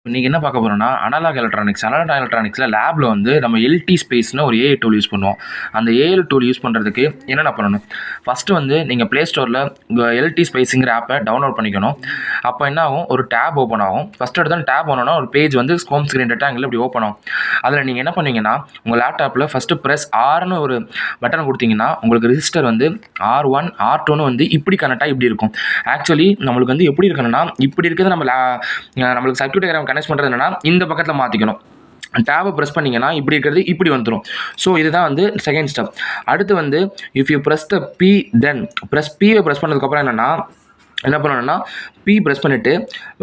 இன்னைக்கு என்ன பார்க்க போறோம்னா, அனலாக் எலக்ட்ரானிக்ஸ்ல லேப்ல வந்து நம்ம எல்டி ஸ்பேஸ்னு ஒரு ஏஐ டூல் யூஸ் பண்ணுவோம். அந்த ஏஐ டூல் யூஸ் பண்றதுக்கு என்னென்ன பண்ணணும்? ஃபர்ஸ்ட் வந்து நீங்க Play Storeல எல்டி ஸ்பேஸ்ங்கிற ஆப்பை டவுன்லோட் பண்ணிக்கணும். அப்போ என்ன ஆகும்? ஒரு டேப் ஓப்பன் ஆகும். ஃபர்ஸ்ட் எடுத்தோன்னே டேப் ஆனோன்னா ஒரு பேஜ் வந்து ஹோம் ஸ்க்ரீன் ரெக்டாங்கிள் இப்படி ஓப்பன் ஆகும். அதில் நீங்கள் என்ன பண்ணுவீங்கன்னா, உங்கள் லேப்டாப்பில் ஃபர்ஸ்ட் ப்ரெஸ் ஆர்னு ஒரு பட்டன் கொடுத்தீங்கன்னா, உங்களுக்கு ரெஜிஸ்டர் வந்து R1 R2ன்னு வந்து இப்படி கனெக்ட் ஆகி இப்படி இருக்கும். ஆக்சுவலி நம்மளுக்கு வந்து எப்படி இருக்கணும்னா, இப்படி இருக்கிறது நம்மளுக்கு சர்க்யூட் டயக்ராம் கனெக்ட் பண்ணுறது என்னன்னா, இந்த பக்கத்தில் மாற்றிக்கணும். டேபை ப்ரெஸ் பண்ணிங்கன்னா இப்படி இருக்கிறது இப்படி வந்துடும். ஸோ இதுதான் வந்து செகண்ட் ஸ்டெப். அடுத்து வந்து if you press the P then பியை ப்ரெஸ் பண்ணதுக்கப்புறம் என்ன பண்ணணும்னா பி ப்ரெஸ் பண்ணிவிட்டு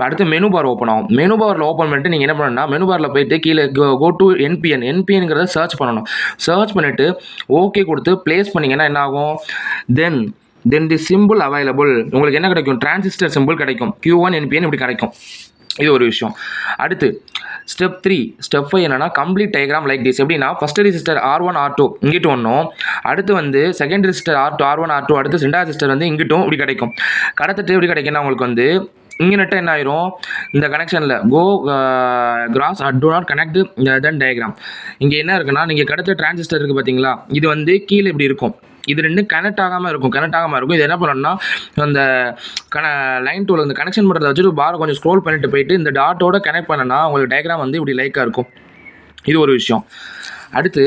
அடுத்து மெனு பார் ஓப்பன் ஆகும். மெனு பாரில் ஓப்பன் பண்ணிட்டு நீங்கள் என்ன பண்ணணும்னா மெனு பாரில் போயிட்டு கீழே கோ டு என்பிஎன்ங்கிறத சர்ச் பண்ணணும். சர்ச் பண்ணிவிட்டு ஓகே கொடுத்து ப்ளேஸ் பண்ணிங்கன்னா என்ன ஆகும்? தென் தி சிம்பிள் அவைலபிள் உங்களுக்கு என்ன கிடைக்கும்? டிரான்சிஸ்டர் சிம்பிள் கிடைக்கும். Q1 NPN இப்படி கிடைக்கும். இது ஒரு விஷயம். அடுத்து ஸ்டெப் 5 என்னன்னா கம்ப்ளீட் டயக்ராம் லைக் திஸ். எப்படின்னா ஃபர்ஸ்ட் ரெஜிஸ்டர் R1 R2 இங்கிட்டு ஒன்றும், அடுத்து வந்து செகண்ட் ரெஜிஸ்டர் R1 R2 அடுத்து ரெண்டாவது ரெஜிஸ்டர் வந்து இங்கிட்டும் இப்படி கிடைக்கும். கடத்திட்டு எப்படி கிடைக்குன்னா உங்களுக்கு வந்து இங்கிட்ட என்ன ஆயிரும்? இந்த கனெக்ஷனில் go cross do not connect then diagram. இங்கே என்ன இருக்குன்னா நீங்கள் கடத்த டிரான்சிஸ்டர் இருக்குது பார்த்தீங்களா, இது வந்து கீழே இப்படி இருக்கும். இது ரெண்டும் கனெக்ட் ஆகாமல் இருக்கும். இது என்ன பண்ணணும்னா அந்த லைன் டூல் இந்த கனெக்ஷன் பண்ணுறதை வச்சுட்டு பாரை கொஞ்சம் ஸ்க்ரோல் பண்ணிட்டு போயிட்டு இந்த டாட்டோட கனெக்ட் பண்ணனா உங்களுக்கு டயக்ராம் வந்து இப்படி லைக்காக இருக்கும். இது ஒரு விஷயம். அடுத்து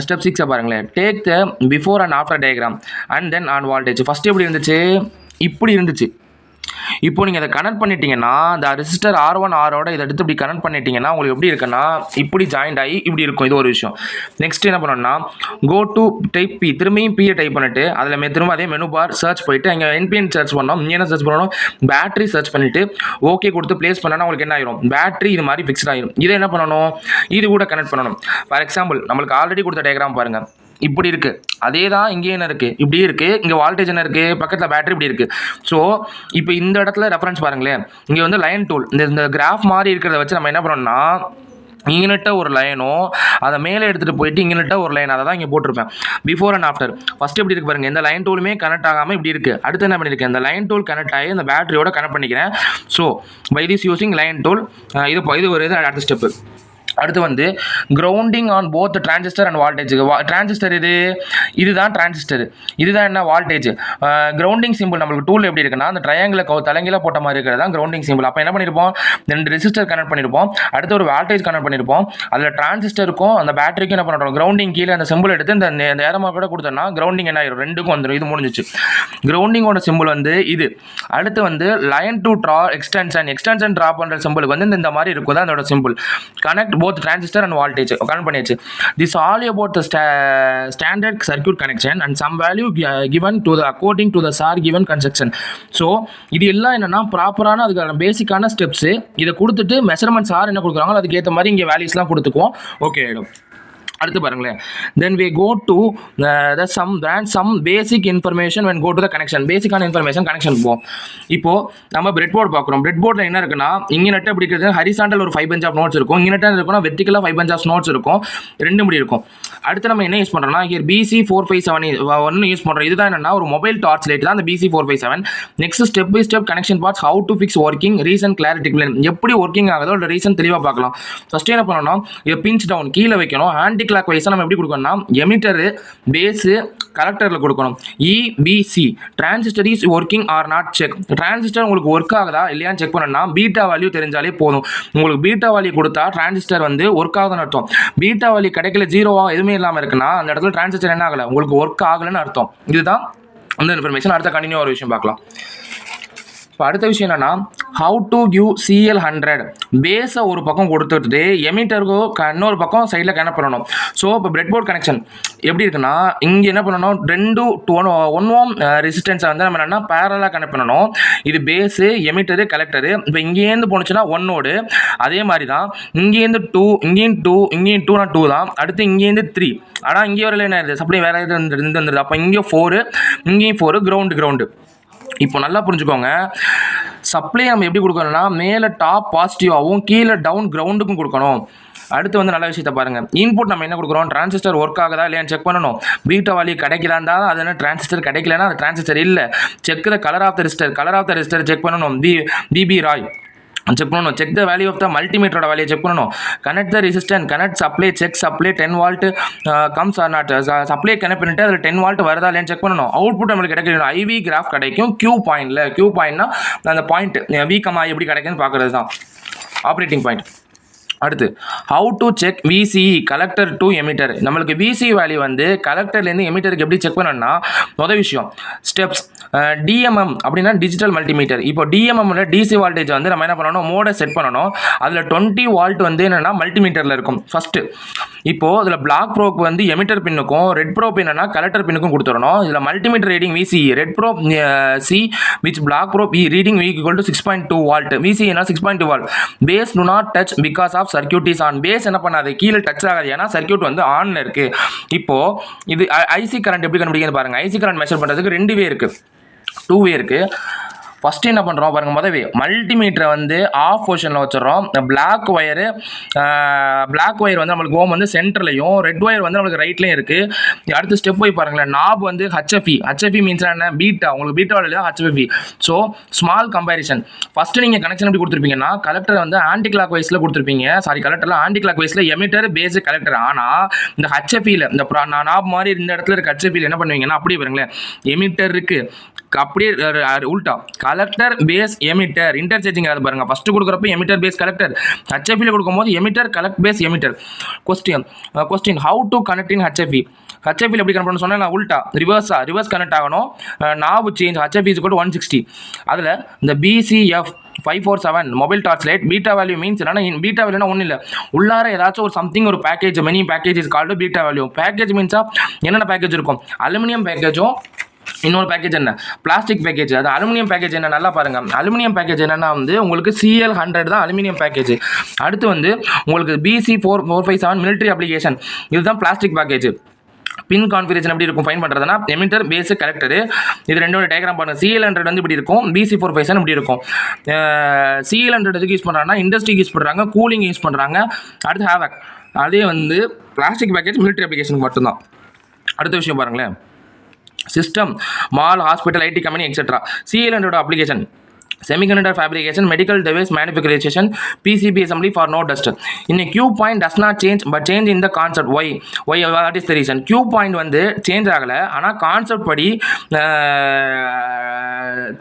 ஸ்டெப் 6 பாருங்களேன். Take the before and after diagram and then on voltage. First எப்படி இருந்துச்சு? இப்படி இருந்துச்சு. இப்போ நீங்கள் அதை கனெக்ட் பண்ணிட்டீங்கன்னா இந்த ரெசிஸ்டர் R1 Rஓட இதை எடுத்து இப்படி கனெக்ட் பண்ணிட்டீங்கன்னா உங்களுக்கு எப்படி இருக்குன்னா இப்படி ஜாயிண்ட் ஆகி இப்படி இருக்கும். இது ஒரு விஷயம். நெக்ஸ்ட் என்ன பண்ணணும்னா கோ டு டைப் பி, திரும்பியும் பியை டைப் பண்ணிட்டு அதில் திரும்ப அதே மெனு பார் சர்ச் போயிட்டு அங்கே என்பிஎன் சர்ச் பண்ணோம். இங்கே என்ன சர்ச் பண்ணணும்? பேட்டரி சர்ச் பண்ணிட்டு ஓகே கொடுத்து ப்ளேஸ் பண்ணனா உங்களுக்கு என்ன ஆயிரும்? பேட்டரி இது மாதிரி ஃபிக்ஸ்ட் ஆயிரும். இதை என்ன பண்ணணும்? இது கூட கனெக்ட் பண்ணணும். ஃபார் எக்ஸாம்பிள் நம்மளுக்கு ஆல்ரெடி கொடுத்த டயக்ராம் பாருங்கள், இப்படி இருக்குது. அதே தான் இங்கே என்ன இருக்குது? இப்படி இருக்குது. இங்கே வால்டேஜ் என்ன இருக்குது? பக்கத்தில் பேட்டரி இப்படி இருக்குது. ஸோ இப்போ இந்த இடத்துல ரெஃபரன்ஸ் பாருங்களேன். இங்கே வந்து லைன் டூல் இந்த கிராஃப் மாதிரி இருக்கிறத வச்சு நம்ம என்ன பண்ணோம்னா இங்கிட்ட ஒரு லைனும் அதை மேலே எடுத்துகிட்டு போயிட்டு இங்கிட்ட ஒரு லைன் அதை தான் இங்கே போட்டிருப்பேன். Before and after. ஃபஸ்ட்டு எப்படி இருக்குது பாருங்கள், இந்த லைன் டூலுமே கனெக்ட் ஆகாமல் இப்படி இருக்குது. அடுத்து என்ன பண்ணியிருக்கேன்? இந்த லைன் டூல் கனெக்ட் ஆகி இந்த பேட்டரியோட கனெக்ட் பண்ணிக்கிறேன். So by this using line tool. இது ஒரு இது அடுத்த ஸ்டெப்பு. அடுத்து வந்து grounding on both transistor and voltage. Transistor இதுதான் டிரான்சிஸ்டர், இதுதான் என்ன வால்டேஜ். கிரவுண்டிங் சிம்பிள் நம்மளுக்கு டூல் எப்படி இருக்குன்னா அந்த ட்ரையாங்கில் தலைங்கீழ போட்ட மாதிரி இருக்கிறது தான் கிரவுண்டிங் சிம்பிள். அப்போ என்ன பண்ணியிருப்போம்? 2 ரெசிஸ்டர் கனெக்ட் பண்ணியிருப்போம், அடுத்து ஒரு வால்டேஜ் கனெக்ட் பண்ணியிருப்போம். அதில் டிரான்சிஸ்டருக்கும் அந்த பேட்டரிக்கும் என்ன பண்ணுறோம்? கிரவுண்டிங் கீழே அந்த சிம்பிள் எடுத்து இந்த ஏரமாக கூட கொடுத்தோம்னா கிரவுண்டிங் என்ன ஆயிரும்? ரெண்டுக்கும் வந்துடும். இது முடிஞ்சிச்சு. கிரவுண்டிங்கோட சிம்பிள் வந்து இது. அடுத்து வந்து line to draw extension draw பண்ணுற சிம்பிளுக்கு வந்து இந்த மாதிரி இருக்கும் தான் அதோட simple. Connect both transistor and voltage connect பண்ணியாச்சு. This all about the standard circuit connection and some value given to the according to the SAR given construction. So இது எல்லாம் என்னன்னா ப்ராப்பரான அதுக்கான பேசிக்கான ஸ்டெப்ஸு. இதை கொடுத்துட்டு மெஷர்மெண்ட் சார் என்ன கொடுக்குறாங்களோ அதுக்கு ஏற்ற மாதிரி இங்கே வேல்யூஸ்லாம் கொடுத்துக்குவோம். ஓகே ஆகிடும். அடுத்து பாருங்களேன். தென் we go to some basic information when go to the connection. பேசிக்கான இன்ஃபர்மேஷன் கனெக்ஷன் போகும். இப்போது நம்ம பிரெட் போர்டு பார்க்குறோம். பிரெட் போர்டில் என்ன இருக்குன்னா இங்கே நட்டு அப்படி இருக்கிறது ஹரிசாண்டல் ஒரு 5 bunch ஆஃப் நோட்ஸ் இருக்கும். இங்கே நட்டு இருக்குன்னா வெர்டிக்கலாக 5 bunch ஆஃப் நோட்ஸ் இருக்கும். ரெண்டு இப்படி இருக்கும். அடுத்து நம்ம என்ன யூஸ் பண்ணுறோம்னா இங்கே BC457 யூஸ் பண்ணுறோம். இதுதான் என்னன்னா ஒரு மொபைல் டார்ச் லைட் தான் அந்த BC457. Next step by step connection parts, how to fix working, reason, clarity, எப்படி ஒர்க்கிங் ஆகுதோ ஒரு ரீசன் தெளிவாக பார்க்கலாம். ஃபஸ்ட்டு என்ன பண்ணணும்? இதை பிஞ்ச் டவுன் கீழே வைக்கணும். ஆன்டி கிளாக் வைஸாக நம்ம எப்படி கொடுக்கணும்னா எமிட்டரு பேஸு கலெக்டரில் கொடுக்கணும். EBC transistor is working or not check. Transistor உங்களுக்கு ஒர்க் ஆகுதா இல்லையான்னு செக் பண்ணணும்னா பீட்டா வேல்யூ தெரிஞ்சாலே போதும். உங்களுக்கு பீட்டா வேல்யூ கொடுத்தா டிரான்சிஸ்டர் வந்து ஒர்க் ஆகுதுன்னு அர்த்தம். பீட்டா வேல்யூ கிடைக்கல, ஜீரோவாக எதுவுமே இல்லாமல் இருக்குன்னா அந்த இடத்துல டிரான்சிஸ்டர் என்ன ஆகலை, உங்களுக்கு ஒர்க் ஆகலைன்னு அர்த்தம். இதுதான் அந்த இன்ஃபர்மேஷன். அடுத்த கண்டினியூ ஒரு விஷயம் பார்க்கலாம். இப்போ அடுத்த விஷயம் என்னன்னா ஹவு டு கிவ் CL100 பேஸை ஒரு பக்கம் கொடுத்துட்டு எமிட்டருக்கோ இன்னொரு பக்கம் சைடில் கனெக்ட் பண்ணணும். ஸோ இப்போ பிரெட் போர்ட் கனெக்ஷன் எப்படி இருக்குன்னா இங்கே என்ன பண்ணணும்? 2 to 1 ohm ரெசிஸ்டன்ஸை வந்து நம்ம என்னென்னா பேரலாக கனெக்ட் பண்ணணும். இது பேஸு, எமிட்டரு, கலெக்டரு. இப்போ இங்கேருந்து போணுச்சுன்னா 1 நோடு. அதே மாதிரி தான் இங்கேருந்து 2, இங்கேயும் 2 தான். அடுத்து இங்கேருந்து 3. ஆனால் இங்கே வரல என்ன இருக்குது? சப்ளை வேறு எது வந்துடுது. அப்போ இங்கே 4, இங்கேயும் 4, கிரவுண்டு. இப்போ நல்லா புரிஞ்சுக்கோங்க. சப்ளை நம்ம எப்படி கொடுக்கணும்னா மேலே டாப் பாசிட்டிவாகவும் கீழே டவுன் கிரவுண்டுக்கும் கொடுக்கணும். அடுத்து வந்து நல்ல விஷயத்தை பாருங்கள். இன்புட் நம்ம என்ன கொடுக்குறோம்? டிரான்சிஸ்டர் ஒர்க் ஆகுதா இல்லையான்னு செக் பண்ணணும். பீட்டா வேல்யூ கிடைக்குதாந்தா அது என்ன டிரான்சிஸ்டர், கிடைக்கலன்னா அது டிரான்சிஸ்டர் இல்லை. Check the colour of the resistor check பண்ணணும். BB ராய் செக் பண்ணணும். Check the value of the மல்டிமீட்டரோட வேல்யூ செக் பண்ணணும். Connect the resistance, connect supply, check supply 10 volt comes or not. Supply connect பண்ணிட்டு அதில் 10 வால்ட் வருதா இல்லைன்னு செக் பண்ணணும். அவுட்புட் நம்மளுக்கு கிடைக்கணும். ஐவி கிராஃப் கிடைக்கும் கியூ பாயிண்டில். கியூ பாயிண்ட்னா அந்த பாயிண்ட் வீக்கமா எப்படி கிடைக்குன்னு பார்க்குறது தான் ஆப்ரேட்டிங் பாயிண்ட். அடுத்து how to check VCE collector to emitter. நம்மளுக்கு விசிஇ வேல்யூ வந்து கலெக்டர்லேருந்து எமிட்டருக்கு எப்படி செக் பண்ணணும்னா மொதல் விஷயம் ஸ்டெப்ஸ். டிஎம்எம் அப்படின்னா டிஜிட்டல் மல்டிமீட்டர். இப்போ டிஎம்எம்ல டிசி வால்டேஜ் வந்து நம்ம என்ன பண்ணணும், மோடை செட் பண்ணணும். அதில் 20 வால்ட் வந்து என்னென்னா மல்டிமீட்டரில் இருக்கும் ஃபஸ்ட்டு. இப்போது அதில் பிளாக் ப்ரோப் வந்து எமிட்டர் பின்னுக்கும், ரெட் ப்ரோப் என்னன்னா கலெக்டர் பின்னுக்கும் கொடுத்துடணும். இதில் multimeter reading VCE, red probe C which black probe E reading V equal to 6.2 volt. விசிஇனா 6.2 volt. Base do not touch because of circuit is on. Base என்ன பண்ணாது, கீழே டச் ஆகாது, ஏன்னா சர்க்யூட் வந்து ஆன்ல இருக்கு. இப்போ இது ஐசி கரண்ட் எப்படி கண்டுபிடிக்கிறது பாருங்க. ஐசி கரண்ட் மெஷர் பண்றதுக்கு 2 வே இருக்கு, 2 வே இருக்கு. ஃபர்ஸ்ட் என்ன பண்ணுறோம் பாருங்க, முதவே மல்டிமீட்டரை வந்து ஆஃப் பொசிஷனில் வச்சுறோம். பிளாக் ஒயர் வந்து நம்மளுக்கு ஓம் வந்து சென்டர்லையும், ரெட் ஒயர் வந்து நம்மளுக்கு ரைட்லையும் இருக்குது. அடுத்த ஸ்டெப் போய் பாருங்களேன். நாப் வந்து ஹெச்எஃப்இ மீன்ஸ் என்ன, பீட்டா. உங்களுக்கு பீட்டா இல்லையா HFE. So small comparison. First நீங்கள் கனெக்ஷன் எப்படி கொடுத்துருப்பீங்கன்னா, கலெக்டர் வந்து ஆன்டி கிளாக் வைஸில் கொடுத்துருப்பீங்க. சாரி, கலெக்டரில் ஆன்டி கிளாக் வைஸில் எமிட்டர் பேஸ் கலெக்டர். ஆனால் இந்த ஹெச்எஃப்இல இந்த நாப் மாதிரி இந்த இடத்துல இருக்க ஹெச்எஃப்இல என்ன பண்ணுவீங்கன்னா, அப்படியே பாருங்களேன், எமிட்டர் இருக்குது அப்படியே உல்டா கலெக்டர் பேஸ் எமிட்டர் இன்டர்சேஞ்சிங் ஆகுது பாருங்க. ஃபர்ஸ்ட் கொடுக்குறப்ப எமிட்டர் பேஸ் கலெக்டர், ஹெச்எஃப்இல கொடுக்கும்போது emitter collect base emitter. Question how to connect in HFE. ஹெச்எஃப்இல எப்படி கனெக்ட் பண்ண சொன்னால் நான் உல்டா ரிவர்ஸ் கனெக்ட் ஆகணும். Now change HFE is equal to 160. அதில் இந்த PCF 547 mobile torch light beta value means என்னன்னா, பீட்டா வேல்யூனா ஒன்றும் இல்லை, உள்ளார ஏதாச்சும் ஒரு சம்திங் ஒரு package, many package is called beta value. Package மீன்ஸா என்னென்ன பேக்கேஜ் இருக்கும், அலுமினியம் பேக்கேஜும் இன்னொரு பேக்கேஜ் என்ன பிளாஸ்டிக் பேக்கேஜ். அது அலுமினியம் பேக்கேஜ் என்ன நல்லா பாருங்க. அலுமினியம் பேக்கேஜ் என்னன்னா வந்து உங்களுக்கு CL100 தான் அலுமினியம் பேக்கேஜ். அடுத்து வந்து உங்களுக்கு BC4457 மிலிட்டரி அப்ளிகேஷன், இதுதான் பிளாஸ்டிக் பேக்கேஜ். பின் கான்ஃபிகரேஷன் எப்படி இருக்கும் ஃபைன் பண்ணுறதுனா, எமிட்டர் பேஸ் கலெக்டர். இது ரெண்டோட டயக்ராம் பாருங்க. CL100 வந்து இப்படி இருக்கும், BC457 இப்படி இருக்கும். CL100 எதுக்கு யூஸ் பண்ணுறாங்கன்னா இண்டஸ்ட்ரிக்கு யூஸ் பண்ணுறாங்க, கூலிங் யூஸ் பண்ணுறாங்க. அடுத்து ஹேவக். அதே வந்து பிளாஸ்டிக் பேக்கேஜ் மிலிட்டரி அப்ளிகேஷனுக்கு மட்டும்தான். அடுத்த விஷயம் பாருங்களேன், system, mall, hospital, IT company etcetera. CL100 application semiconductor fabrication, medical device manufacturing, PCB assembly for no dust. In a Q point does not change but change in the concept. Why what is the reason? Q point வந்து change ஆகல, ஆனா concept படி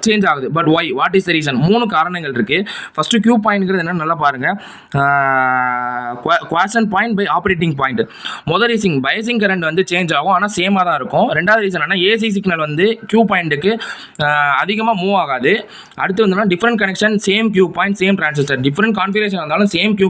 change ஆகுது. But why what is the reason? 3 காரணங்கள் இருக்கு. First Q பாயிண்ட்ங்கிறது என்னன்னு நல்லா பாருங்க. Quiescent point by operating point. முதல் ரீசன் பைசிங் கரண்ட் வந்து சேஞ்ச் ஆகும், ஆனால் சேமாக தான் இருக்கும். ரெண்டாவது ரீசன் என்ன, ஏசி சிக்னல் வந்து Q பாயிண்ட்டுக்கு அதிகமாக மூவ் ஆகாது. அடுத்து வந்து different connection, same Q point, same transistor. Different configuration இருந்தாலும் சேம் Q